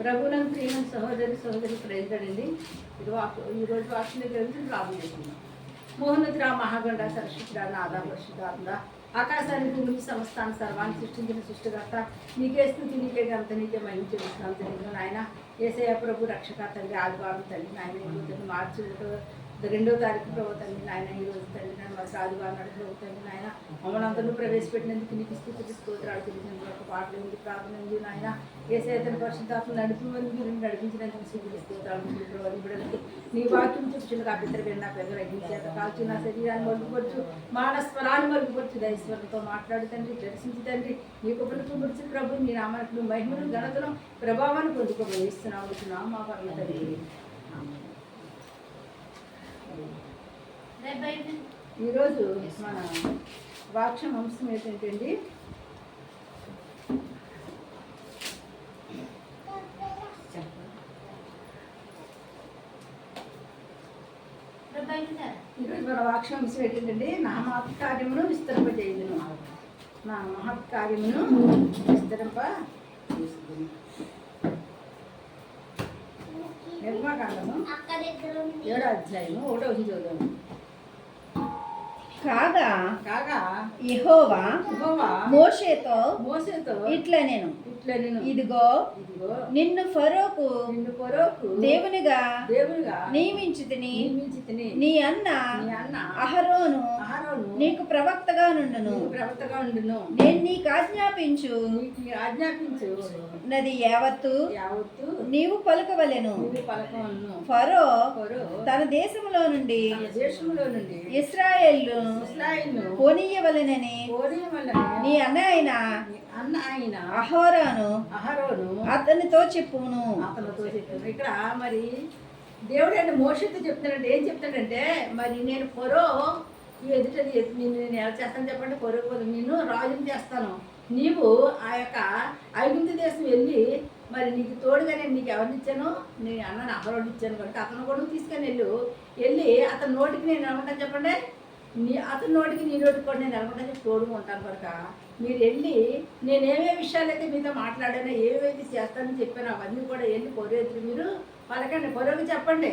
ప్రభువులను ప్రియమైన సహోదరి ప్రజలండి. ఈరోజు వాక్యం దగ్గర నుంచి ప్రార్థన చేస్తున్నాం. మోహనద్రా మహాగండ సరస్వతిరా నాదా పరిశుద్ధాత్మ ఆకాశాన్ని భూమిని సమస్తాన్ని సర్వాన్ని సృష్టించిన సృష్టికర్త నీకే స్థుతి నీకే గంత నీకే మహిమ చెల్లిస్తున్నాం తండ్రి. నాయన యేసయ్య ప్రభు రక్షక తండ్రి ఆదివారం తండ్రి నాయన మార్చి 2వ తారీఖు ప్రభు తండ్రి నాయన ఈరోజు తండ్రి నాయన మాకు ఆదివారం నడుపు తండ్రి నాయన మమ్మల్ని అందరూ ప్రవేశపెట్టినందుకు నీకు స్థుతి స్తోత్రాలు తెలిసినందుకు ఒక పాటలు ఉంది ప్రార్థన ఉంది నాయన యేసయ్య తన పరిశుద్ధాత్మ నడిపివని మీరు నడిపించినందుకు స్థుతి స్తోత్రాలు బిడ్డలకి నీ వాక్యం చూపించిన అభ్యంతరం నా పెద్ద రగించేత కాల్చి నా శరీరాన్ని మరుగుపరచు మానస్వరాన్ని మరుగుపరచు దైశ్వరంతో మాట్లాడు తండ్రి దర్శించి తండ్రి నీకు పిలుపుపరిచి ప్రభు నీ నామకు మహిమను ఘనతను ప్రభావాన్ని పొందుకోబోయిస్తున్నావు మా పర్ల తండ్రి. ఈరోజు మన వాక్యం అంశం ఏంటండి, ఈరోజు మన వాక్యం అంశం ఏంటండి, నా మహత్కార్యమును విస్తరింపజేయుదును. నా మహత్కార్యమును విస్తరింపజేయుదును. నిర్మాకాండము 7వ అధ్యాయము 1వ వచనం. కాగా యెహోవా మోషేతో ఇట్లా నేను ఇదిగో నిన్ను ఫరోకు దేవునిగా నియమించితిని. నీ అన్న అహరోను నీకు ప్రవక్తగా నుండును. నేను నీకు ఆజ్ఞాపించు నది యావత్తు నీవు పలుకవలెను. ఫరో తన దేశంలో నుండి ఇశ్రాయేలు పోనీయవలెనని నీ అన్న అయిన అహరోను అతనితో చెప్పును. ఇక్కడ మరి దేవుడు అంటే మోషతో చెప్తాడంటే ఏం చెప్తాడంటే, మరి నేను ఫరో ఎదుటది నేను ఎలా చేస్తాను చెప్పండి, ఫరో నేను రాజుని చేస్తాను. నీవు ఆ యొక్క ఐగుప్తు దేశం వెళ్ళి మరి నీకు తోడుగా నేను నీకు ఎవరిని ఇచ్చాను, నీ అన్నని అహరోను ఇచ్చాను కనుక అతను కూడా తీసుకొని వెళ్ళి అతని నోటికి నేను ఏమంటాను చెప్పండి, అతని నోటికి నీ నోటికి కూడా నేను అనుకుంటాను తోడుగా ఉంటాను కనుక మీరు వెళ్ళి నేను ఏమేమి విషయాలు అయితే మీతో మాట్లాడానో ఏవైతే చేస్తానని చెప్పానో అవన్నీ కూడా వెళ్ళి పొరేతులు మీరు పలకండి, పొరవి చెప్పండి.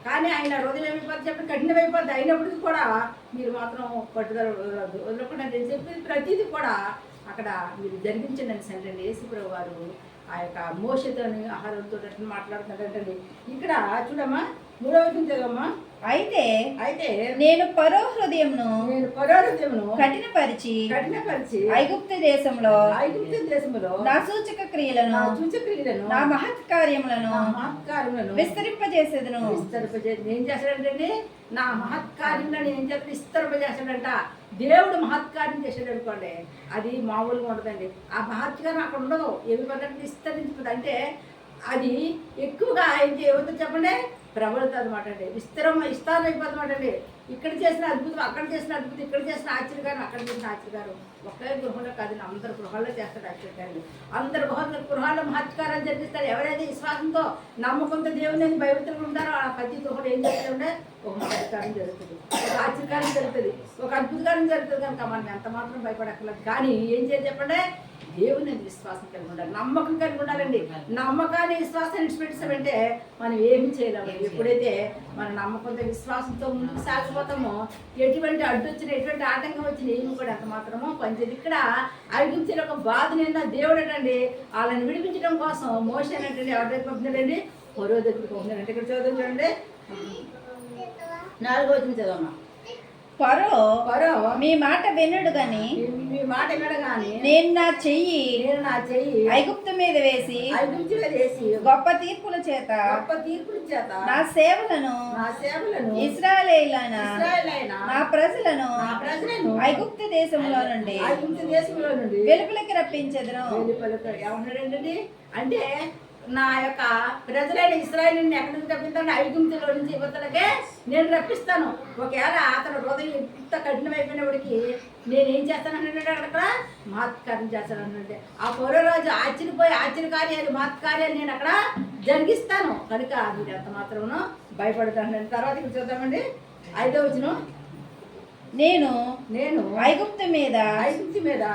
కానీ ఆయన హృదయం ఏమైపోతుంది చెప్పండి, కఠినమైపోద్ది. అయినప్పటికీ కూడా మీరు మాత్రం పట్టుదల వదలకుండా నేను చెప్పేది ప్రతిదీ కూడా అక్కడ మీరు జరిగించండి అని సంటండి. యేసుప్రభు వారు ఆ యొక్క మోషతోని ఆహారంతో మాట్లాడుతున్నాడంటండి. ఇక్కడ చూడమ్మా 3వ వచనం చదవమ్మా. అయితే నేను ఫరో హృదయమును కఠినపరిచి ఐగుప్తు దేశంలో నా సూచక క్రియలను నా మహత్ కార్యములను విస్తరింపజేసేదను. ఏం చేశాడంటే నా మహత్కార్యంలో ఏం చేస్తాడు, విస్తరింపజేస్తాడంట. దేవుడు మహత్కార్యం చేసాడు అనుకోండి, అది మామూలుగా ఉండదండి. ఆ మహత్కారం అక్కడ ఉండదు. ఏమి పద్ధతి విస్తరించుకుంది అంటే అది ఎక్కువగా ఆయన ఏమవుతుంది చెప్పండి, ప్రబలుతుంది అనమాట అండి. విస్తారం అయిపోతుందన్నమాట అండి. ఇక్కడ చేసిన అద్భుతం అక్కడ చేసిన అద్భుతం, ఇక్కడ చేసిన ఆశ్చర్యకారం అక్కడ చేసిన ఆశ్చర్యకారం ఒకే గృహంలో కాదు, అందరు గృహాల్లో చేస్తాడు ఆశ్చర్యకారాలు. అందరు గృహాల్లో మహత్కారాలు జరిపిస్తారు. ఎవరైతే విశ్వాసంతో నమ్మకంతో దేవుని భయభక్తులు ఉంటారో ఆ ప్రతి గృహంలో ఏం చేస్తారంటే ఒక మహత్కారం జరుగుతుంది, ఒక ఆశ్చర్యకారం జరుగుతుంది, ఒక అద్భుతకారం జరుగుతుంది. కనుక మనం ఎంత మాత్రం భయపడక్కర్లేదు. కానీ ఏం చేయాలి చెప్పండి, దేవుని విశ్వాసం కలిగి ఉండాలి, నమ్మకం కలిగి ఉండాలండి. నమ్మకాన్ని విశ్వాసాన్ని విడిచిపెట్టామంటే మనం ఏమి చేయలేము. ఎప్పుడైతే మన నమ్మకంతో విశ్వాసంతో ముందుకు సాగిపోతామో ఎటువంటి అడ్డు వచ్చినా ఎటువంటి ఆటంకం వచ్చినా ఏమి కూడా ఎంత మాత్రమో పనిచేది. ఇక్కడ ఐగుప్తుల ఒక బాధ నిండా దేవుడు అంటండి వాళ్ళని విడిపించడం కోసం మోషే అంటే ఎవరి దగ్గర పంపుతున్నాడండి, ఫరో దగ్గరికి పంపుతున్నాడంటే. ఇక్కడ చదువు చూడండి 4వ వచనం చదవమ్మా. ఫరో మీ మాట వినడు గాని నేను నా చెయ్యి ఐగుప్తు మీద వేసి గొప్ప తీర్పుల చేత నా సేవలను ఇశ్రాయేలీయులైన నా ప్రజలను ఐగుప్తు దేశంలో నుండి వెలుపలికి రప్పించెదను. అంటే నా యొక్క ప్రజలైన ఇశ్రాయేలుని ఎక్కడి నుంచి రప్పిస్తాను, ఐగుప్తులో నుంచి యువతలకే నేను రప్పిస్తాను. ఒకవేళ అతను హృదయం ఎంత కఠినమైపోయినప్పటికీ నేనేం చేస్తానంటే అక్కడ మహత్కార్యం చేస్తానంటే ఆ పూర్వరాజు ఆశ్చర్యకార్యాలు మహత్కార్యాలు నేను అక్కడ జరిగిస్తాను. కనుక మీరు ఎంత మాత్రమునో భయపడతాను. తర్వాత ఇక్కడ చూద్దామండి 5వ వచనం. నేను నేను ఐగుప్తు మీద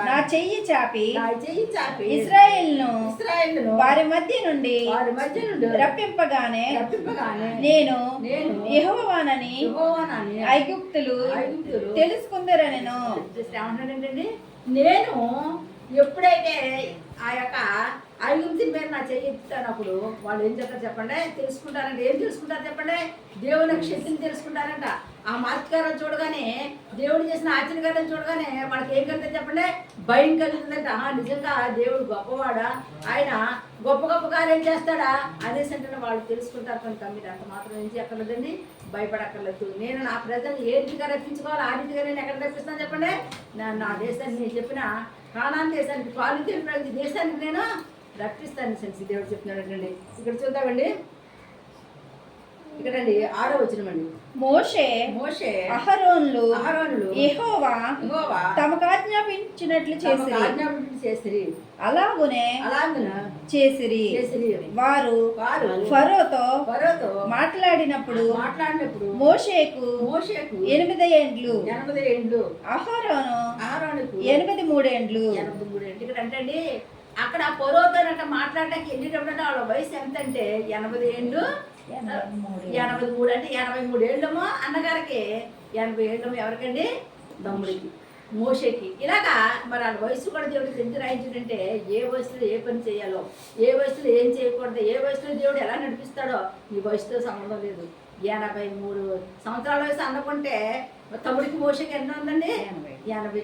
నా చెయ్యి చాపి ఇశ్రాయేలును వారి మధ్య నుండి రప్పింపగానే నేను యెహోవానని ఐగుప్తులు తెలుసుకుందరనెను. ఏమంటాడండి, నేను ఎప్పుడైతే ఆ యొక్క ఐగుప్తు మీద నా చెయ్యిస్తానప్పుడు వాళ్ళు ఏం చెప్తారు చెప్పండి, తెలుసుకుంటారంటే ఏం తెలుసుకుంటారు చెప్పండి, దేవుని యొక్క శక్తిని తెలుసుకుంటారంట. ఆ మహత్కారం చూడగానే, దేవుడు చేసిన ఆశ్చర్యకారం చూడగానే వాళ్ళకి ఏం కలుగుతుంది చెప్పండి, భయం కలుగుతుందంట. నిజంగా దేవుడు గొప్పవాడా, ఆయన గొప్ప గొప్ప కార్యం చేస్తాడా అనేసి అంటే వాళ్ళు తెలుసుకుంటారు కనుక మీరు అంత మాత్రం ఏం చేయక్కర్లేదండి, భయపడక్కర్లేదు. నేను నా ప్రజలను ఏ రీతిగా రప్పించుకోవాలి ఆ రీతిగా నేను ఎక్కడ రప్పిస్తాను చెప్పండి, నా దేశాన్ని నేను చెప్పిన కానాన్ దేశానికి పాలు తెలిపిన దేశానికి నేను రప్పిస్తాను సెన్స్ దేవుడు చెప్తున్నాడు. ఇక్కడ చూద్దామండి, ఇక్కడండి 6వ వచనమండి. మోషే అహరోనులు యెహోవా తమకు ఆజ్ఞాపించినట్లు చేసిరి. అలాగునే చేసిరి. వారు ఫరోతో మాట్లాడినప్పుడు మోషేకు 8 ఏండ్లు, అహరోనుకు 83 ఏండ్లు. ఇక్కడ అంటే అక్కడ పొరోతో మాట్లాడటానికి వెళ్ళేటప్పుడు వాళ్ళ వయసు ఎంత అంటే 80 ఏండ్లు, 83 అంటే 83 ఏళ్ళమో అన్నగారికి, 80 ఏళ్ళమో ఎవరికండి, తమ్ముడికి మోషేకి. ఇలాగా మరి వాళ్ళ వయసు కూడా దేవుడికి ఎందుకు రాయించాడంటే ఏ వయసులో ఏ పని చేయాలో, ఏ వయసులో ఏం చేయకూడదు, ఏ వయసులో దేవుడు ఎలా నడిపిస్తాడో ఈ వయసుతో సంబంధం లేదు. 83 సంవత్సరాల వయసు అనుకుంటే తమ్ముడికి మోషేకి ఎంత ఉందండి, 80.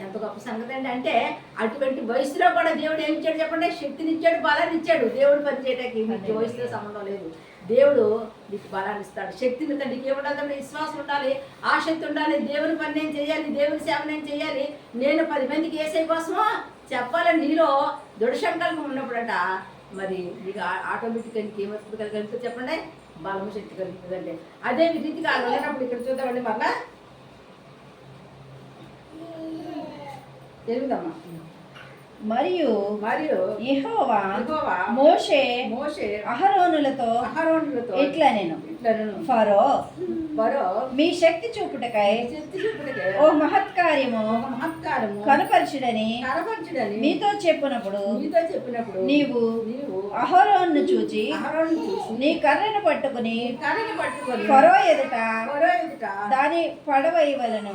ఎంత గొప్ప సంగతి అండి. అంటే అటువంటి వయసులో కూడా దేవుడు ఏమి ఇచ్చాడు చెప్పండి, శక్తిని ఇచ్చాడు, బలాన్ని ఇచ్చాడు. దేవుడు పని చేయడానికి నీకు వయసులో సంబంధం లేదు. దేవుడు నీకు బలాన్ని ఇస్తాడు, శక్తిని. నీకు ఏముండాలి, విశ్వాసం ఉండాలి, ఆసక్తి ఉండాలి. దేవుని పని నేను చేయాలి, దేవుని సేవ నేను చేయాలి, నేను 10 మందికి ఏసై కోసమో చెప్పాలని నీలో దృఢ సంకల్పం ఉన్నప్పుడట మరి నీకు ఆటోమేటిక్గా నీకు ఏమవుతుంది కలుగుతుంది చెప్పండి, బలము శక్తి కలుగుతుందండి. అదే రీతిగా వెళ్ళినప్పుడు ఇక్కడ చూద్దామండి మరలా తెలుగుదమ్మా. మరియు యెహోవా మోషే అహరోనులతో ఇట్లా నేను ఫరో మీ శక్తి చూపుటకై ఓ మహత్కార్యము కనపరచుడని మీతో చెప్పినప్పుడు నీవు అహరోను చూచి నీ కర్రను పట్టుకుని ఫరో ఎదుట దాని పడవేయవలెను,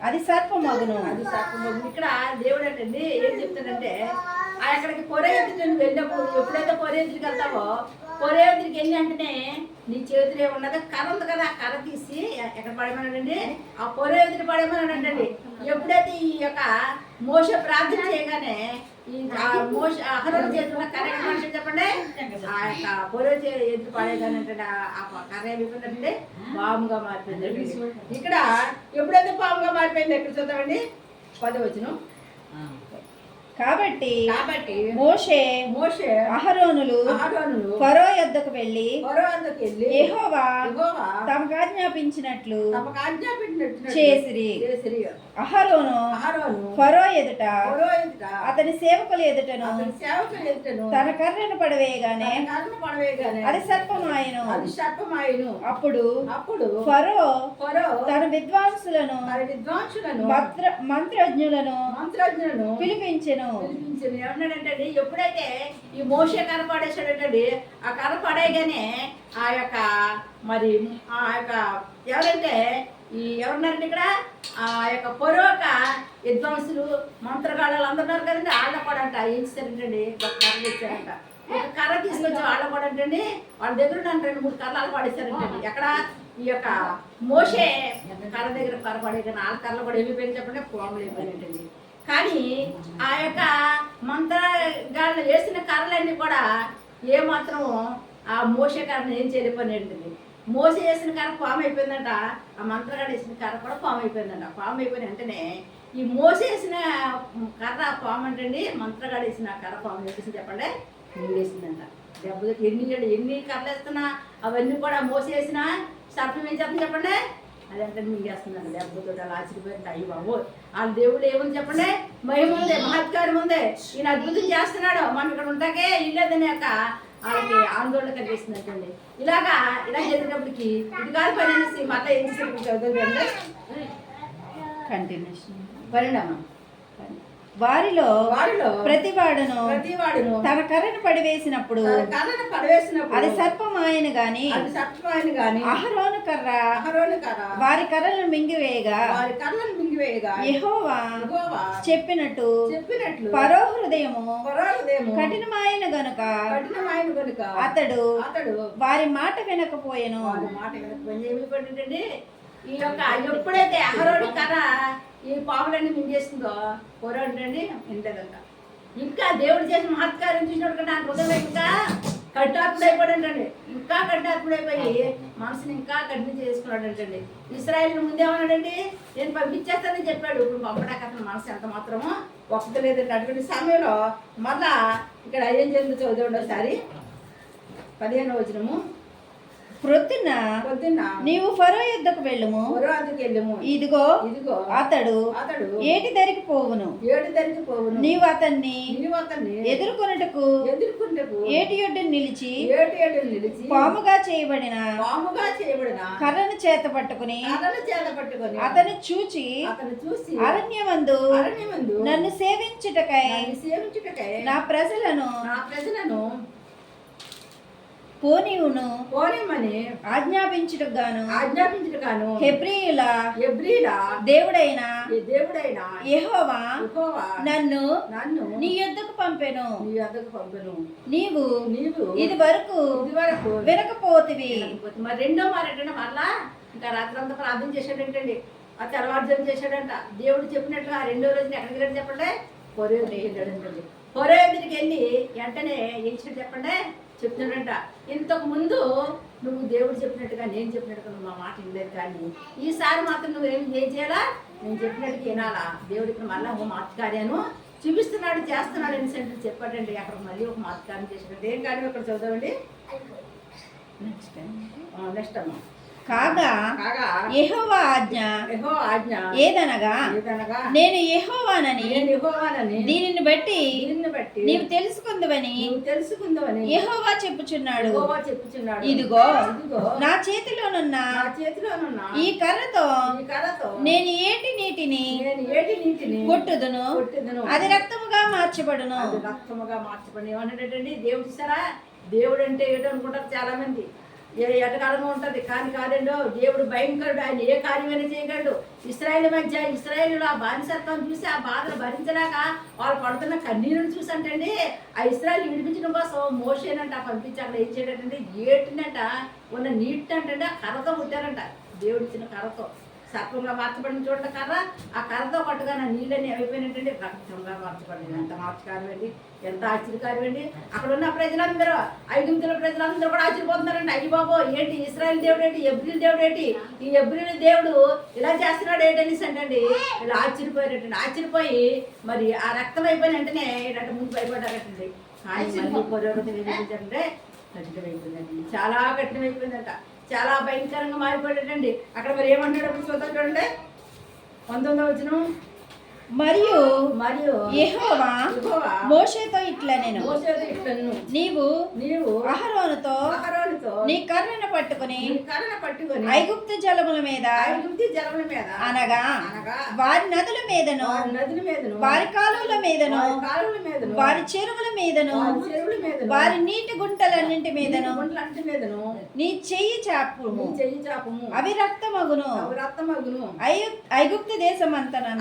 అది సర్పమగును. ఇక్కడ దేవుడు అంటే ఏం చెప్తాడంటే అక్కడికి పొర ఎదుటిని వెళ్ళినప్పుడు ఎప్పుడైతే పొర ఎదుటికి వెళ్తావో పొర ఎదుటికి వెళ్ళి అంటేనే నీ చేతిలో ఉన్నది కర్ర ఉంది కదా, ఆ కర్ర తీసి ఎక్కడ పడేమన్నాడండి, ఆ పొర ఎదుటి పడేమన్నాడండి. ఎప్పుడైతే ఈ యొక్క మోషే ప్రార్థన చేయగానే ఈ అహరోను చేతున్న కర్ర మనిషి చెప్పండి, ఆ యొక్క పొర ఎదురు పడేగానే అంటే ఆ కర్ర ఏమిపోయిందంటే పాముగా మారిపోయింది. ఇక్కడ ఎప్పుడైతే పాముగా మారిపోయింది ఎక్కడ చూద్దామండి, 10వ వచనం. కాబట్టి మోషే అహరోనులు ఫరో యొద్దకు వెళ్ళి యెహోవా తమకు ఆజ్ఞాపించినట్లు చేసిరి. అహరోను ఫరో ఎదుట అతని సేవకుల ఎదుటను తన కర్రను పడవేయగానే అది సర్పమాయెను. అప్పుడు ఫరో తన విద్వాంసులను మంత్రజ్ఞులను పిలిపించెను. ఏమన్నాడంటే ఎప్పుడైతే ఈ మోషే కర్ర పడేసాడంటే ఆ కర్ర పడేయగానే ఆ యొక్క మరి ఆ యొక్క ఎవరంటే ఈ ఎవరున్నారండి ఇక్కడ ఆ యొక్క పొరోక విద్వాంసులు మంత్రగాళ్ళు అందరు ఉన్నారు కదండి, వాళ్ళ కూడా అంట ఏం చేశారంటండి ఒక కర్ర తెచ్చారంట. ఒక కర్ర తీసుకొచ్చి వాళ్ళ కూడా అంటండి వాళ్ళ దగ్గర 2-3 కర్రలు పడేశారంటండి. ఎక్కడ ఈ యొక్క మోషే కర్ర దగ్గర కర్ర పడేగానే వాళ్ళ కర్రలు కూడా వెళ్ళిపోయింది చెప్పండి, పాములు వెళ్ళిపోయినట్టండి. కానీ ఆ యొక్క మంత్రగాళ్ళు వేసిన కర్రలన్నీ కూడా ఏమాత్రం ఆ మోసే కర్రను ఏం చేయలేకపోయినట్టుంది. మోస వేసిన కర్ర పాము అయిపోయిందంట, ఆ మంత్రగాడు వేసిన కర్ర కూడా పాము అయిపోయిందంట. పాము అయిపోయిన వెంటనే ఈ మోస వేసిన కర్ర పాము అంటండి, మంత్రగాడు వేసిన కర్ర పాము వేసి చెప్పండి వేసిందంట. దెబ్బకి ఎన్ని కర్రలు వేస్తున్నా అవన్నీ కూడా మోస వేసిన సర్పం ఏం చెప్పండి చెప్పండి అదంటే మింగేస్తుందండి. దెబ్బతో అలా ఆశ్చర్యపోయింది. అయ్యి బాబు వాళ్ళ దేవుడు ఏముంది చెప్పండి, మహిమ ఉంది, మహత్కారం ఉంది, ఈయన అద్భుతం చేస్తున్నాడు, మనం ఇక్కడ ఉంటాకే ఇల్లేదని యొక్క వాళ్ళకి ఆందోళన కలిగిస్తుందంటండి. ఇలా జరిగినప్పటికీ ఇది కాదు పని అనేసి మళ్ళీ ఏం చేసేప్పుడు చదువుతుందంటే కంటిన్యూషన్ పరిణామం. వారిలో ప్రతివాడును తన కర్రను పడివేసినప్పుడు అది సర్పమాయను గాని అహరోను కర్ర వారి కర్రలను మింగివేయగా యెహోవా చెప్పినట్టు ఫరో హృదయము కఠినమైన గనుక అతడు వారి మాట వినకపోయెను. ఈ యొక్క ఎప్పుడైతే అహరోను కర్ర ఈ పాములన్నీ మింగేస్తుందో పోరాడండి వినలేదంట. ఇంకా దేవుడు చేసిన మహత్కార్యం చూసినప్పుడు నా హృదయం ఇంకా కఠినాత్ముడైపోయాడంటండి. ఇంకా కఠినాత్ముడైపోయి మనసుని ఇంకా కఠినం చేసుకున్నాడంటండి. ఇశ్రాయేలు ముందేమన్నాడండి, నేను పంపించేస్తానని చెప్పాడు. ఇప్పుడు పంపడానికి అతను మనసు ఎంత మాత్రమో ఒక్కలేదండి. అటువంటి సమయంలో మళ్ళా ఇక్కడ ఏం జరిగిందో చదువుకోండి ఒకసారి. 15వ వచనము. ప్రొద్దున నీవు ఫరో యొద్దకు వెళ్ళుము, ఇదిగో అతడు ఏటి దరికి పోవును, నీవు అతన్ని ఎదుర్కొనుటకు ఏటి యొడ్డు నిలిచి పాముగా చేయబడిన కర్రను చేత పట్టుకుని అతను చూచి అరణ్యమందు నన్ను సేవించుటకై నా ప్రజలను పోనీమని ఆజ్ఞాపించుటకు గాను హెబ్రీయుల దేవుడైన యెహోవా నన్ను నీ యొద్దకు పంపెను. నీవు ఇది వరకు వినకపోతివి. మరి రెండో మారేటంటే మళ్ళా ఇంకా రాత్రంతా ప్రార్థన చేశాడంటండి. ఆ తెల్లవారుజాము చేశాడంట. దేవుడు చెప్పినట్లుగా రెండో రోజున ఎక్కడికి వెళ్ళి చెప్పండి, పొరే వెళ్ళాడంటండి. పొరే దగ్గరికి వెళ్ళి వెంటనే ఏం చేయడం చెప్పండి చెప్తున్నాడంట. ఇంతకు ముందు నువ్వు దేవుడు చెప్పినట్టుగా నేను చెప్పినట్టుగా నువ్వు మా మాట వినలేదు, కానీ ఈసారి మాత్రం నువ్వేం చేయాలా, నేను చెప్పినట్టుగా వినాలా. దేవుడు ఇక్కడ మళ్ళీ ఒక మహత్కార్యాన్ని చూపిస్తున్నాడు, చేస్తున్నాడు అని సెంటర్ చెప్పాడండి. అక్కడ మళ్ళీ ఒక మహత్కార్యం చేసినట్టు ఏం కానీ అక్కడ చదువుతామండి. నెక్స్ట్ అమ్మా. కాగా యెహోవా ఆజ్ఞ ఏదనగా నేను యెహోవానని దీనిని బట్టి నీవు తెలుసుకుందువని యెహోవా చెప్పుచున్నాడు. ఇదిగో నా చేతిలోనున్న ఈ కర్రతో నేను ఏటి నీటిని కొట్టుదును, అది రక్తముగా మార్చబడును. ఏమన్నాడండి దేవుడు చూసారా? దేవుడు అంటే ఏటో అనుకుంటారు చాలా మంది, ఎటకాలంగా ఉంటుంది, కానీ కాదండో దేవుడు భయంకరుడు. ఆయన ఏ కార్యమైనా చేయగలడు. ఇశ్రాయేలు ఆ బానిసత్వం చూసి ఆ బాధలు భరించలేక వాళ్ళు పడుతున్న కన్నీరుని చూసి అంటండి ఆ ఇశ్రాయేలు విడిపించడం కోసం మోషేనంట పంపించి అక్కడ ఏం చేయడంటే ఏటినంట ఉన్న నీటిని అంటే ఆ కర్రతో పుట్టారంట. దేవుడు ఇచ్చిన కర్రతో సర్పంగా మార్చబడిన చూడండి కర్ర, ఆ కర్రతో పట్టుగా నా నీళ్ళని అయిపోయినట్టండి రక్తంగా మార్చబడింది. ఎంత మార్చకారం అండి, ఎంత ఆశ్చర్యకారం అండి. అక్కడ ఉన్న ప్రజలందరూ, ఐగుప్తుల ప్రజలందరూ కూడా ఆశ్చర్యపోతున్నారండి. అయ్యి బాబో ఏంటి ఇశ్రాయేలు దేవుడు ఏంటి, ఎబ్రిల్ దేవుడు ఏంటి, ఈ ఎబ్రిల్ దేవుడు ఇలా చేస్తున్నాడు ఏంటనేసి అంటండి వీళ్ళు ఆశ్చర్యపోయారటండి. ఆశ్చర్యపోయి మరి ఆ రక్తం అయిపోయిన వెంటనే ఏంటంటే ముందు భయపడ్డారటండి. కానీ మళ్ళీ పొరవతి విధించారంటే కఠినమైపోయిందండి, చాలా కఠినమైపోయిందంట, చాలా భయంకరంగా మారిపోయాడండి. అక్కడ మరి ఏమంటాడు అప్పుడు చూద్దాం చూడండి. 19వ వచనం. మరియు యెహోవా మోషేతో ఇట్లా నేను నీవు అహరోనుతో నీ కర్రను పట్టుకుని ఐగుప్తు జలముల మీద అనగా వారి నదుల మీదను వారి కాలువల మీదను వారి చెరువుల మీదను వారి నీటి గుంటలన్నింటి మీదను నీ చెయ్యి చాపుము, అవి రక్తమగును. ఐగుప్తు దేశమంతను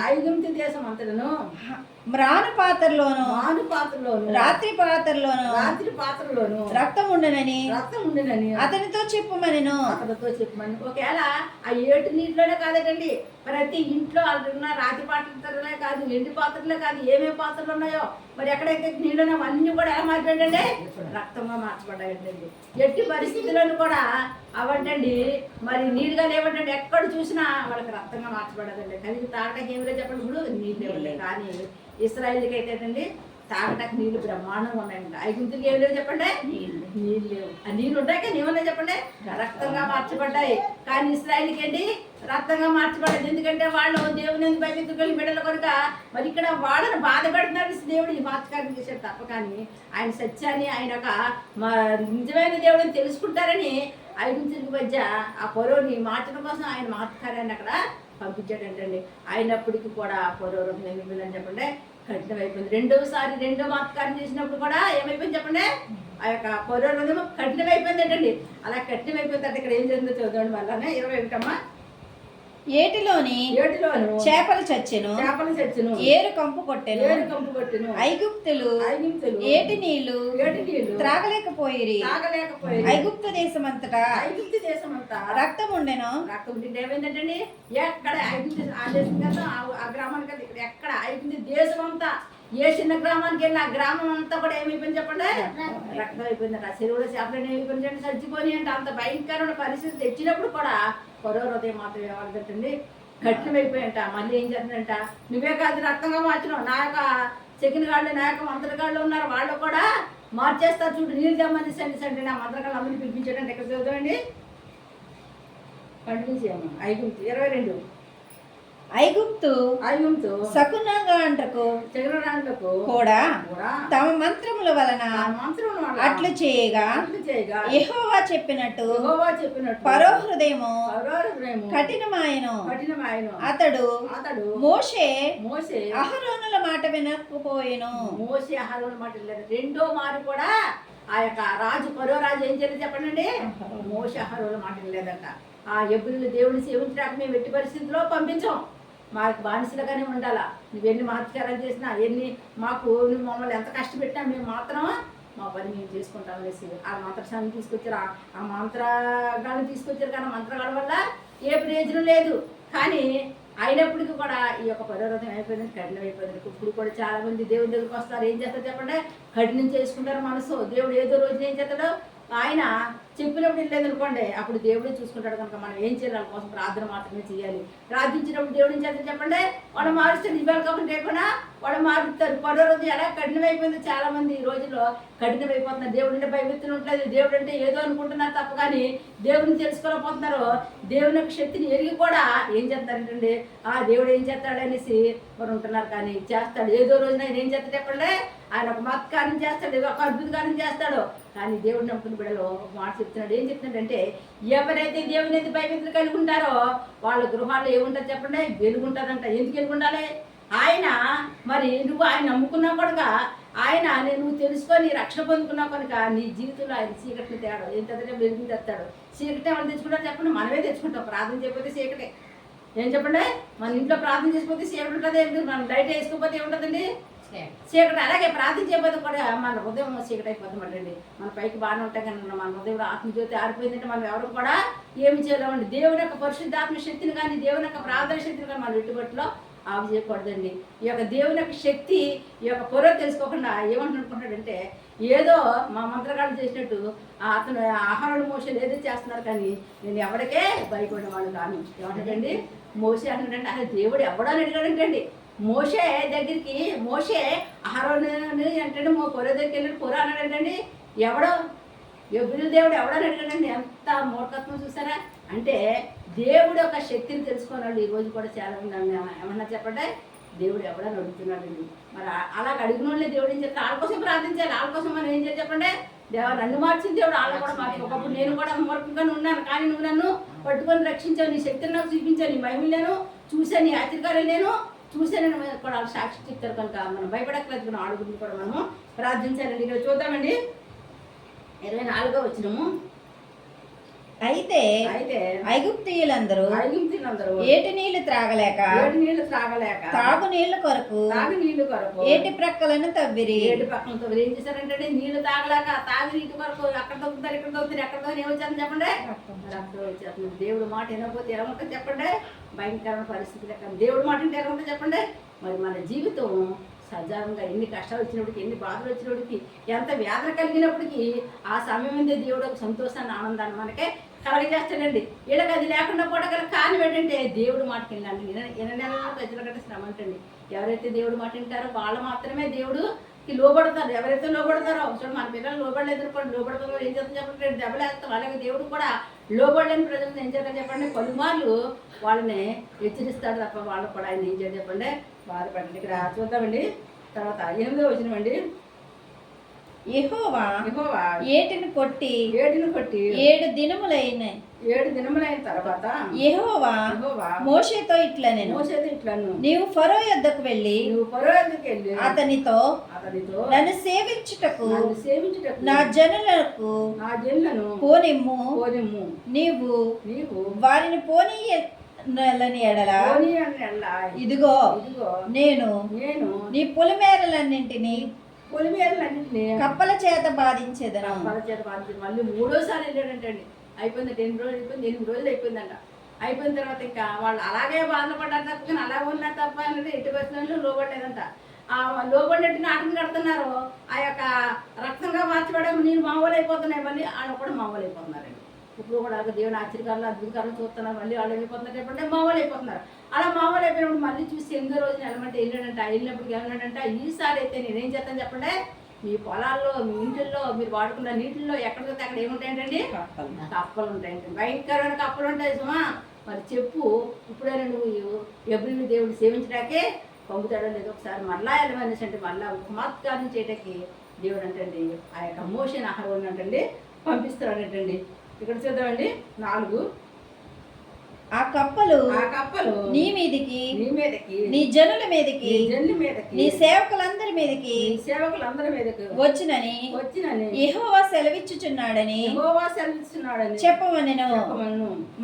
మ్రాను పాత్రలోను రాత్రి పాత్రలోను రక్తం ఉండనని అతనితో చెప్పుమనెను. ఒకవేళ ఆ ఏటు నీటిలోనే కాదటండి, ప్రతి ఇంట్లో ఉన్న రాతి పాత్రలే కాదు, ఎండి పాత్రలే కాదు, ఏమేమి పాత్రలు ఉన్నాయో మరి ఎక్కడైతే నీళ్ళలో అన్ని కూడా ఎలా మారిపోయాడండి, రక్తంగా మార్చబడ్డాయండి. ఎట్టి పరిస్థితులను కూడా అవంటండి మరి నీళ్ళుగా లేవంటండి, ఎక్కడ చూసినా వాళ్ళకి రక్తంగా మార్చబడ్డదండి. కలిగి తాగడానికి ఏమిటో చెప్పండి, ఇప్పుడు నీళ్ళు లేవండి. కానీ ఇశ్రాయేలుకి అయితే అండి తాగటానికి నీళ్లు బ్రహ్మాండంగా ఉన్నాయండి. ఐగుప్తులకి ఏం లేవు చెప్పండి, నీళ్ళు లేవు. ఆ నీళ్ళు ఉంటాయి కానీ ఏమన్నా చెప్పండి, రక్తంగా మార్చబడ్డాయి. కానీ ఇశ్రాయేలుకి ఏంటి, రక్తంగా మార్చబడ్డది. ఎందుకంటే వాళ్ళు దేవుని భయభక్తులు బిడ్డల కనుక మరి ఇక్కడ వాళ్ళని బాధ పెడుతున్నారు. దేవుడు ఈ మార్చకార్యం చేశాడు తప్ప, కానీ ఆయన సత్యాన్ని, ఆయన ఒక నిజమైన దేవుడిని తెలుసుకుంటారని ఐగుప్తులకి మధ్య ఆ పొరవని మార్చడం కోసం ఆయన మార్చకార్యాన్ని అక్కడ పంపించాడంటండి. అయినప్పటికీ కూడా పొరవ ఏమైపోయిందని చెప్పండి, కఠినం అయిపోయింది. రెండో మార్చకార్యం చేసినప్పుడు కూడా ఏమైపోయింది చెప్పండి, ఆ యొక్క పొరవ కఠినం అయిపోయింది అంటండి. అలా కఠినం అయిపోయిందంటే ఇక్కడ ఏం జరిగిందో చూద్దాం. వల్లనే 21 ఏటిలోని చేపలు చచ్చెను, ఏరు కంపు కొట్టెను. ఐగుప్తులు ఏటి నీళ్లు త్రాగలేకపోయిరి. ఐగుప్తు దేశమంతటా రక్తం ఉండెను. ఏమైందంటండి, ఎక్కడ ఐగుప్తు ఆ గ్రామానికి ఎక్కడ ఐగుప్తు దేశం అంతా, ఏ చిన్న గ్రామానికి వెళ్ళి ఆ గ్రామం అంతా కూడా ఏమైపోయింది చెప్పండి, రక్తం అయిపోయిందంట. ఆ చెరువులో చేపలు ఏమైపోయిందంటే చచ్చిపోయి అంటే అంత భయంకరమైన పరిస్థితి తెచ్చినప్పుడు కూడా పొరవ హృదయం మాత్రం ఏమవుతుందంటండి, కఠినమైపోయాయంట. మళ్ళీ ఏం చేస్తుందంట, నువ్వే కాదు రక్తంగా మార్చినావు, నా యొక్క చెకిన గాళ్ళు, నా యొక్క మంత్రగాళ్ళు ఉన్నారు, వాళ్ళు కూడా మార్చేస్తారు చూడు, నీళ్ళు తెమ్మని సండి నా మంత్రగాళ్ళు అందరినీ పిలిపించాడంటే. ఇక్కడ చూద్దామండి, కంటిన్యూ చేయము. ఐగుప్తు శకునగాండ్రకు కూడా తమ మంత్రముల వలన అట్లు చేయగా యెహోవా చెప్పినట్టు ఫరో హృదయము కఠినమాయెను. అతడు మోషే అహరోనుల మాట వినకపోయెను. మోషే అహరోనుల మాట వినలేదు. రెండో మారు కూడా ఆ యొక్క రాజు ఫరో రాజు ఏం చేయాలి చెప్పండి, మోషే అహరోనుల మాట వినలేదంట. ఆ ఎబ్రీలు దేవుడిని సేవించడానికి మేము ఎట్టి పరిస్థితుల్లో పంపించాం, మాకు బానిసలుగానే ఉండాలా. నువ్వు ఎన్ని మహత్కారాలు చేసినా, ఎన్ని నువ్వు మమ్మల్ని ఎంత కష్టపెట్టినా మేము మాత్రం మా పని మేము చేసుకుంటాం అనేసి ఆ మంత్రశాలను తీసుకొచ్చారు. ఆ మంత్రగాళ్ళు తీసుకొచ్చారు, కానీ మంత్రగాళ్ళ వల్ల ఏ ప్రయోజనం లేదు. కానీ అయినప్పటికీ కూడా ఈ యొక్క పరోరథం అయిపోయింది, కఠినం అయిపోయింది. ఇప్పుడు కూడా చాలా మంది దేవుని దగ్గరికి వస్తారు, ఏం చేస్తారు చెప్పండి, కఠినం చేసుకుంటారు మనసు. దేవుడు ఏదో రోజున ఏం చేస్తాడు, ఆయన చెప్పినప్పుడు లేదనుకోండి, అప్పుడు దేవుడే చూసుకుంటాడు. కనుక మనం ఏం చేయాలి, వాళ్ళ కోసం ప్రార్థన మాత్రమే చేయాలి. ప్రార్థించినప్పుడు దేవుడు ఏం చేస్తారు చెప్పండి, వాళ్ళు మారుస్తారు. ఇవాళ కాబట్టి లేకుండా వాళ్ళు మారుతారు. పదో రోజు ఎలా కఠినమైపోయిందో చాలా మంది ఈ రోజుల్లో కఠినమైపోతున్నారు. దేవుడు అంటే భయభక్తులు ఉంటుంది, దేవుడు అంటే ఏదో అనుకుంటున్నారు తప్ప, కానీ దేవుడిని తెలుసుకోలేకపోతున్నారు. దేవుని యొక్క శక్తిని ఎరిగి కూడా ఏం చేస్తారంటే దేవుడు ఏం చేస్తాడు అనేసి మరి ఉంటున్నారు. కానీ చేస్తాడు, ఏదో రోజున ఆయన ఏం చేస్తాడు చెప్పండి, ఆయన ఒక మత్కార్యం చేస్తాడు, ఒక అద్భుత కార్యం చేస్తాడు. కానీ దేవుడు నమ్ముకున్న బిడ్డలో ఒక మాట చెప్తున్నాడు. ఏం చెప్తున్నాడంటే, ఎవరైతే దేవుని అయితే భయభక్తులు కలిగి ఉంటారో వాళ్ళ గృహాల్లో ఏముంటుంది చెప్పండి, వెలుగుంటుందంట. ఎందుకు వెలుగుండాలి, ఆయన మరి నువ్వు ఆయన నమ్ముకున్నా కనుక, ఆయన నువ్వు తెలుసుకొని రక్షణ పొందుకున్నావు కనుక నీ జీవితంలో ఆయన చీకటిని తేడు ఏంటంటే వెలుగుని తెస్తాడు. చీకటి ఏమైనా తెచ్చుకుంటారు చెప్పండి, మనమే తెచ్చుకుంటాం. ప్రార్థన చేయకపోతే చీకటే. ఏం చెప్పండి, మన ఇంట్లో ప్రార్థన చేసుకోకపోతే చీకటి ఉంటుంది, మనం లైట్ వేసుకోకపోతే ఏముంటుందండి, చీకటి. అలాగే ప్రార్థన చేయకపోతే కూడా మన హృదయం చీకటి అయిపోతుందండి. మన పైకి బాగానే ఉంటాయి కానీ మన హృదయంలో ఆత్మజ్యోతి ఆరిపోయిందంటే మనం ఎవరు కూడా ఏమి చేయలేమండి. దేవుని యొక్క పరిశుద్ధాత్మ శక్తిని కానీ, దేవుని యొక్క ప్రార్థన శక్తిని కానీ మన ఎట్టుబడిలో ఆపు చేయకూడదండి. ఈ యొక్క దేవుని యొక్క శక్తి, ఈ యొక్క పొర తెలుసుకోకుండా ఏమంటున్నాడంటే, ఏదో మా మంత్రగాళ్ళు చేసినట్టు అతను ఆహారాలు మోసలు ఏదో చేస్తున్నారు, కానీ నేను ఎవరికే భయపడిన వాళ్ళు కాను. ఏమంటాడండి, మోసే అంటాడంటే అసలు దేవుడు ఎవడని అడిగాడంటండి. మోషే దగ్గరికి మోషే అహరోను అంటే పొర దగ్గరికి వెళ్ళి పొర అన్నాడంటండి. ఎవడో ఎబ్రీలు దేవుడు ఎవడని అడిగాడండి. ఎంత మూర్ఖత్వం చూసారా. అంటే దేవుడు యొక్క శక్తిని తెలుసుకున్నాడు. ఈ రోజు కూడా చాలా మంది ఏమన్నా చెప్పండి, దేవుడు ఎవడని అడుగుతున్నాడండి. మరి అలాగ అడిగిన వాళ్ళే దేవుడు ఏం చెప్తారు, వాళ్ళ కోసం ప్రార్థించాలి. వాళ్ళ కోసం మనం ఏం చేయాలి చెప్పండి, దేవుడు నన్ను మార్చింది, దేవుడు వాళ్ళ కూడా మార్చి. ఒకప్పుడు నేను కూడా మూర్ఖంగానే ఉన్నాను, కానీ నువ్వు నన్ను పట్టుకొని రక్షించావు, నీ శక్తిని నాకు చూపించావు, నీ మహిమలు నేను చూశాను, నీ ఆశ్చర్యకార్యాలు నేను చూశానని కూడా వాళ్ళు సాక్షి చెప్తారు. కనుక మనం భయపడక్కలేదు, ఆడుగుని కూడా మనము ప్రార్థించాలండి. ఇక్కడ చూద్దామండి 24వ వచనము. అయితే ఐగుప్తీయులందరూ ఏటి నీళ్లు త్రాగలేక తాగు నీళ్లు కొరకు ఏటి ప్రక్కలను తవ్విరి. ఏం చేశారంటే నీళ్లు తాగలేక తాగి నీటి కొరకు అక్కడ తగ్గుతారు, ఇక్కడ తగ్గుతారు, ఎక్కడ తగ్గుతారు, ఏమొచ్చారని చెప్పండి, రక్తం వచ్చేస్తుంది. దేవుడు మాట వినకపోతే ఏమంటుంది చెప్పండి, భయంకరమైన పరిస్థితులు. ఎక్కడ దేవుడు మాట అంటే ఏమంటుంది చెప్పండి. మరి మన జీవితం సజావుగా ఎన్ని కష్టాలు వచ్చినప్పటికి, ఎన్ని బాధలు వచ్చినప్పటికి, ఎంత వేదన కలిగినప్పటికీ ఆ సమయం మీద దేవుడు ఒక సంతోషాన్ని, ఆనందాన్ని మనకే కలగజేస్తాడండి. వీళ్ళకి అది లేకుండా కూడా కారణం ఏంటంటే దేవుడు మాట వినండి. 2 నెలల ప్రజల గట్ట శ్రమ అంటండి. ఎవరైతే దేవుడు మాట వింటారో వాళ్ళు మాత్రమే దేవుడు లోబడతారు. ఎవరైతే లోబడతారో చూడండి, మన పిల్లలు లోబడలేదు అనుకోండి, లోబడతారో ఏం చేస్తాం చెప్పండి, 2 దెబ్బలు వేస్తాం. అలాగే దేవుడు కూడా లోబడలేని ప్రజలను ఏం చేద్దాం చెప్పండి, పలుమార్లు వాళ్ళని హెచ్చరిస్తాడు తప్ప వాళ్ళు కూడా ఆయన ఏం చేయాలి చెప్పండి, బాధపడండి. ఇక్కడ చూద్దామండి. తర్వాత 8వ వచనం అండి. యెహోవా ఏటిని కొట్టి 7 దినములైన తర్వాత యెహోవా మోషేతో ఇట్లనెను, నీవు ఫరో యొద్దకు వెళ్ళి అతనితో నన్ను సేవించుటకు నా జనులకు పోనిమ్ము, నీవు వారిని పోనీయని ఎడల ఇదిగో నేను నీ పొలిమేరలన్నింటినీ కప్పల చేత బాధించేదను. మళ్ళీ 3వసారి వెళ్ళాడంటండి. అయిపోయింది, 10 రోజులు అయిపోయింది, 8 రోజులు అయిపోయిందంట. అయిపోయిన తర్వాత ఇంకా వాళ్ళు అలాగే బాధపడ్డారు తప్ప, కానీ అలా ఉన్నారు తప్ప అనేది ఎట్టి పరిస్థితుల్లో లోబడలేదంట. ఆ లోబడినట్టు నాటకం కడుతున్నారు. ఆ యొక్క రక్తంగా మార్చబడే నేను మామూలు అయిపోతున్నాయి, మళ్ళీ వాళ్ళు కూడా మామూలు అయిపోతున్నారండి. ఇప్పుడు కూడా దేవుని ఆశ్చర్యకారులు అద్భుతకారులు చూస్తున్నారు, మళ్ళీ వాళ్ళు అయిపోతున్నారు చెప్పంటే మామూలు అయిపోతున్నారు. అలా మామూలు అయిపోయినప్పుడు మళ్ళీ చూసి 8వ రోజున వెళ్ళమంటే వెళ్ళినప్పటికి ఏమన్నాడంట, ఈసారి అయితే నేనేం చేస్తాను చెప్పండి, మీ పొలాల్లో, మీ ఇంటిల్లో, మీరు వాడుకున్న నీటిల్లో ఎక్కడికైతే అక్కడ ఏముంటాయంటండి, కప్పలు ఉంటాయండి. భయంకరమైన కప్పలు ఉంటాయి సుమా. మరి చెప్పు, ఇప్పుడైనా నువ్వు ఎబ్రిని దేవుడు సేవించడాకే పంపుతాడో లేదో ఒకసారి మళ్ళా వెళ్ళమనేసి అంటే మళ్ళీ చమత్కారం చేయడానికి దేవుడు అంటండి ఆ యొక్క మోషన్ ఆహారం అంటండి పంపిస్తాడంటండి. ఇక్కడ చూద్దామండి 4. ఆ కప్పలు నీ మీదికి, నీ జనుల మీదికి, నీ సేవకులందరి మీదికి వచ్చినని యెహోవా సెలవిచ్చుచున్నాడని చెప్పమనెను.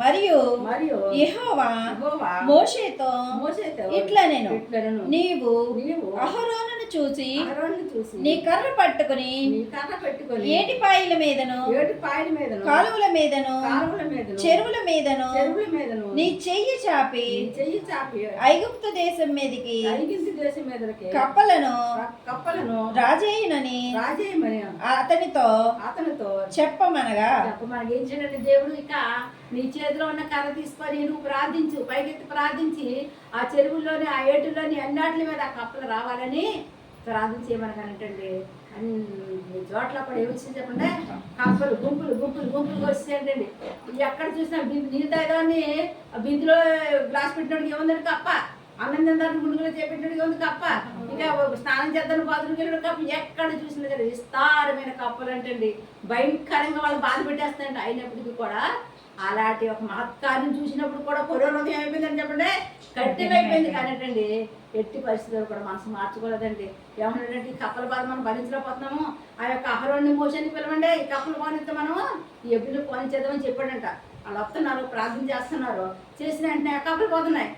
మరియు యెహోవా మోషేతో ఇట్లనెను, నీవు అహరోనును చూసి నీ కర్ర పట్టుకుని ఏటిపాయల మీదను, కాలువల మీదను, చెరువుల మీదను నీ చెయ్యి చాపి ఐగుప్తు దేశం మీదకి కప్పలను రాజేయునని అతనితో చెప్పమనగా ఏం చేయండి దేవుడు, ఇక నీ చేతిలో ఉన్న కర్ర తీసుకొని నువ్వు ప్రార్థించు, పైకెత్తి ప్రార్థించి ఆ చెరువుల్లోని, ఆ ఏటుల్లోని అన్నిటి మీద ఆ కప్పలు రావాలని ప్రార్థించేయమనగానంటండి. అన్ని చోట్ల కూడా ఏమొచ్చింది చెప్పండి, కప్పలు గుంపులు వచ్చేయండి. ఎక్కడ చూసినా నీళ్ళు తాగదాన్ని ఆ బిందులో గ్లాస్ పెట్టినోడికి ఏముందండి కప్ప, అన్నం తిందాన్ని గుండుగులో చేపెట్టినోడికి ఏముంది కప్ప, ఇంకా స్నానం చేద్దాన్ని బాత్రూమ్కి వెళ్ళిన కప్ప, ఎక్కడ చూసినా కదా విస్తారమైన కప్పలు అంటండి. భయంకరంగా వాళ్ళు బాధ పెట్టేస్తాయండి. అయినప్పటికీ కూడా అలాంటి ఒక మహత్కార్యం చూసినప్పుడు కూడా పురోగతి ఏమైపోయిందని చెప్పండి, కట్టిమైపోయింది. కానటండి ఎట్టి పరిస్థితుల్లో కూడా మనసు మార్చుకోలేదండి. ఏమన్నాడంటే, ఈ కప్పల బాధ మనం భరించలేకపోతున్నాము, ఆ యొక్క అహరోన్ని మోషాన్ని పిలవండి, ఈ కప్పలు పోనిస్తే మనం ఈ ఎబ్బులు పోనిచ్చేద్దామని చెప్పాడంట. వాళ్ళు వస్తున్నారు, ప్రార్థన చేస్తున్నారు, చేసిన వెంటనే ఆ కప్పలు పోతున్నాయి.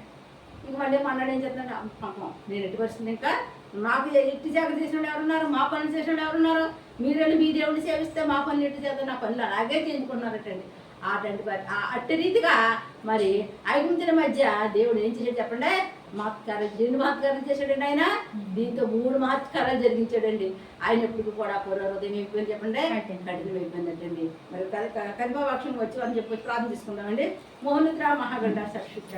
ఇంక మళ్ళీ మన్నాడు ఏం చెప్తున్నాడు, పాపం నేను ఎట్టి పరిస్థితి, ఇంకా నాకు ఎట్టి జాగ్రత్త చేసిన వాళ్ళు ఎవరున్నారు, మా పనులు చేసిన వాళ్ళు ఎవరున్నారు, మీరు వెళ్ళి మీ దేవుడిని సేవిస్తే మా పనులు ఎట్టి చేద్దాం, నా పనులు అలాగే చేయించుకున్నారటండి. అట్టి రీతిగా మరి ఐగుప్తుల మధ్య దేవుడు ఏం చేశాడు చెప్పండి, మహత్కారం చేశాడండి. ఆయన దీంతో 3 మహత్కారాలు జరిగించాడండి. ఆయన ఎప్పుడు కూడా పూర్వహృదయం అయిపోయింది చెప్పండి, కఠినం అయిపోయిందంటండి. మరి కర్మవాక్షం వచ్చి అని చెప్పి ప్రార్థన తీసుకుందామండి. మోహనుద్ర మహాగండ సక్షిత్ర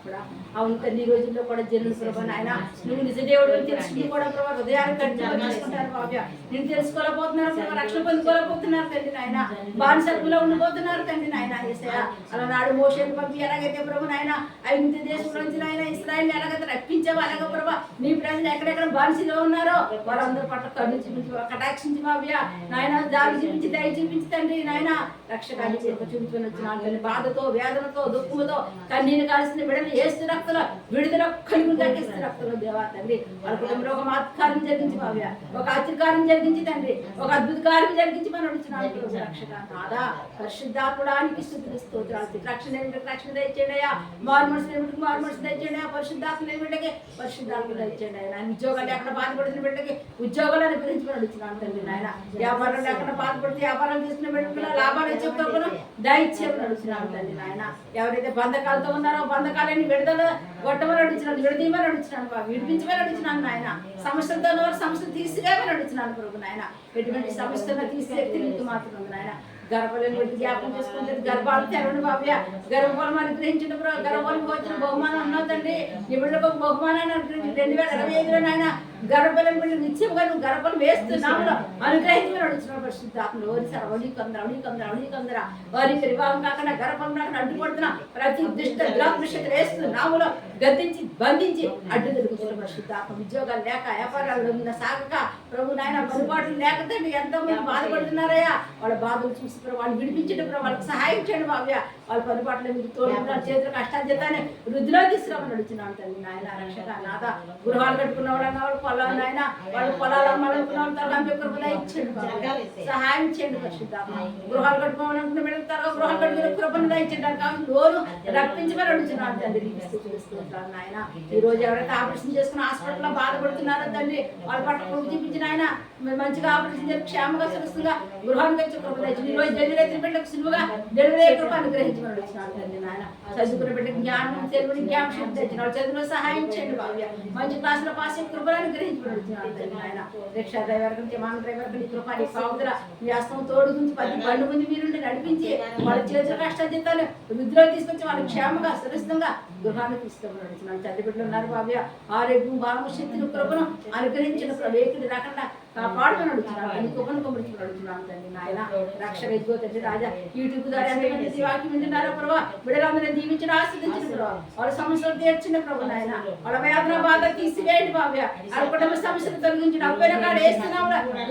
కూడా అవును తండ్రి, ఈ రోజుల్లో కూడా జనులు ప్రభావం ఆయన నువ్వు నిజ దేవుడు అని తెలుసుకుని కూడా ప్రభావ హృదయాన్ని కఠినం చేసుకుంటారు బాబా. నేను తెలుసుకోలేకపోతున్నారు ప్రభావ, రక్షణ పొందుకోలేకపోతున్నారు తండ్రి నాయన, బానిసత్వంలో ఉండిపోతున్నారు తండ్రి నాయన. ఏసయ్య అలనాడు మోషేను పంపి ఎలాగైతే ప్రభు నాయన ఐగుప్తు దేశం నుంచి నాయన ఇశ్రాయేలుని ఎలాగైతే రప్పించావు, అలాగే ప్రభా నీ ప్రజలు ఎక్కడెక్కడ బానిసలో ఉన్నారో వాళ్ళందరూ పట్ల కన్ను చూపించి కటాక్షించి బాబయ్య నాయన, దారి చూపించి దయ చూపించి తండ్రి నాయన, రక్షకాన్ని చూపించుకొని వచ్చిన బాధతో, వేదనతో, దుఃఖముతో కన్నీరు కాల్సిన బిడ్డలు ఏసు రక్తలో విడుదల కలిగి దక్కిస్తూ రక్తంలో దేవా తండ్రి, వాళ్ళ కుటుంబంలో ఒక మహత్కారం జరిగించి బాబయ్య, ఒక ఆశ్చర్యకారం జరిగించి తండ్రి, ఒక అద్భుత కార్యం జరిగించి మనం వచ్చిన రక్షక నాదా పరిశుద్ధాత్మడానికి స్తోత్రాలు. రక్షణ రక్షణ దయచేయండి అయ్యా, మారు మనసు దయచేయండి, పరిశుద్ధాత్మ బిడ్డకి పరిశుద్ధాత్మ దయచేయండి ఆయన. ఉద్యోగాలు ఎక్కడ బాధపడుతున్న బిడ్డకి ఉద్యోగాలను గురించి మనం ఇచ్చినాను తండ్రి నాయన. వ్యాపారాలు ఎక్కడ బాధపడితే వ్యాపారం చేసిన బిడ్డలు లాభాలు చెప్పుకోకుండా దయచేయమని అడుగుతున్నాను తండ్రి నాయన. ఎవరైతే బంధకాలతో ఉన్నారో బంధకాలని విడుదల కొట్టమని అడుగుతున్నాను, విడదీయమని అడుగుతున్నాను బాబు, విడిపించమని అడుగుతున్నాను నాయన. సమస్యలతో ఉన్నవారు సమస్యలు తీసుకురామని అడుగుతున్నాను ప్రభు నాయన. ఎటువంటి సమస్యలను తీసేది నీకు మాత్రం ఉంది నాయన. గర్భాలను జ్ఞాపకం చేసుకుంటే గర్భాలు తెరవండి బాబయ్య, గర్భఫలం అనుగ్రహించిన గర్భఫలం వచ్చిన బహుమానం ఉన్నదండి. నీ బిడ్డకు బహుమానాన్ని అనుగ్రహించి 2025లో నాయన గర్భఫలం బిడ్డ నిత్యముగా నువ్వు గర్భఫలం వేస్తున్నాము అనుగ్రహించమని అడుగుతున్నావు పరిశుద్ధాత్మను. ఒడికందర వారికి వివాహం కాకుండా గర్భఫలం కాకుండా అడ్డుపడుతున్నా ప్రతి దుష్ట దురాత్మశక్తి వేస్తున్నాములో గద్దించి బంధించి అడ్డు తిరుగుతున్న పరిశుద్ధాత్మ. ఉద్యోగాలు లేక వ్యాపారాలు సాగక ప్రభు నాయన పలుబాట్లు లేక తండ్రి ఎంతో మంది బాధపడుతున్నారయ్యా. వాళ్ళ బాధలు చూసి వాళ్ళు విడిపించడం వాళ్ళకి సహాయం చేయడం బావ్యా. వాళ్ళ పలుబాట్ల మీరు తోడుకున్నారు చేతులు కష్టాలు చేస్తానే వృద్ధిలో తీసుకురామని అడుగుతున్నాను తండ్రి నాయన రక్షక నాథ. గృహాలు కట్టుకున్న వాళ్ళ పొలాలు నాయన వాళ్ళు పొలాలు అమ్మాలనుకున్న సహాయం చేయండి పరిశుద్ధాత్మ. గృహాలు కట్టుకోవాలనుకున్న వెళ్తారు గృహాలు కట్టుకునే కృపను దయచేయడానికి కావాలి లోను రప్పించమని అడుగుతున్నాను తండ్రి. చూపిస్తుంటారు నాయన. ఈ రోజు ఎవరైతే ఆపరేషన్ చేసుకుని హాస్పిటల్లో బాధపడుతున్నారో తండ్రి వాళ్ళ పట్ల కృప చూపించిన ఆయన మంచిగా ఆపరేషన్ చేసి క్షేమంగా సురక్షితంగా గృహానికి వచ్చి కృప తెచ్చి ఈ రోజు డెలివరీ బిడ్డకు సులువుగా డెలివరీ కృప అనుగ్రహించమని అడుగుతున్నాను తండ్రి నాయన. చదువుకున్న బిడ్డకు జ్ఞానం తెలుగుని జ్ఞాపకం తెచ్చిన వాళ్ళు చదువులో సహాయం చేయండి భావ్య. మంచి క్లాసులో పాస్ అయ్యి కృపను అనుగ్రహించమని అడుగుతున్నాను తండ్రి నాయన. రిక్షా డ్రైవర్ విమాన డ్రైవర్ నీ కృప నీ పావుదల మీ హస్తం తోడు గురించి 10 బండి ముందు మీరుండి నడిపించి వాళ్ళ చేతుల కష్టాలు చేస్తాను వృద్ధిలో తీసుకొచ్చి వాళ్ళు క్షేమంగా సురక్షితంగా గృహాన్ని తీసుకుని అడుగుతున్నాను. తల్లి బిడ్డలు ఉన్నారు భావ్య. ఆరోగ్యం భావము శక్తిని కృపను అనుగ్రహించిన వేకుడు రాకుండా కాపాడుమని అడుగుతున్నాను. నీ కృపను కొమ్మరించుకుని అడుగుతున్నాను తండ్రి నాయన. రక్షణ ఎదుగో తండ్రి రాజా. యూట్యూబ్ ద్వారా ఎంతమంది వాక్యం వింటున్నారో ప్రభావ బిడ్డలందరినీ దీవించిన ఆస్వాదించిన ప్రభావ. వాళ్ళ సమస్యలు తీర్చిన ప్రభు నాయన. వాళ్ళ వేదన బాధ తీసివేయండి భావ్య. వాళ్ళ కుటుంబ సమస్యలు తొలగించిన అప్పైన కాడ వేస్తున్నాం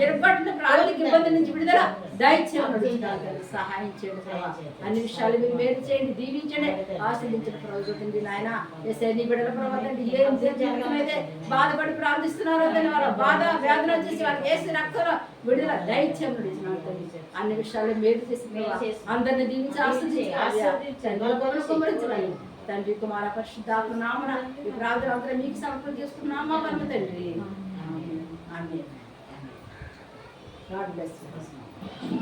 ఎరుపట్టిన ఆర్థిక ఇబ్బంది నుంచి విడుదల దయచేయమని అడుగుతున్నాను తండ్రి. సహాయం చేయండి ప్రభావ. అన్ని విషయాలు మీరు మేలు చేయండి దీవించండి ఆస్వాదించిన ప్రభు తండ్రి నాయన. ఎస్ఐ నీ బిడ్డల ప్రభావ తండ్రి ఏం జీవితమైతే బాధపడి ప్రార్థిస్తున్నారో తండ్రి వాళ్ళ బాధ వేదన వచ్చేసి వాళ్ళకి వేసి రక్తంలో విడుదల దయచేయమని అడుగుతున్నాను తండ్రి. అన్ని విషయాలు మేలు చేసి అందరిని దీవించి ఆస్వాదించాలి తండ్రి కుమార పరిశుద్ధాత్మ నామన ఈ ప్రార్థన అంతా మీకు సమర్పణ చేసుకున్నామా పరమ తండ్రి. ఆమేన్. God bless you.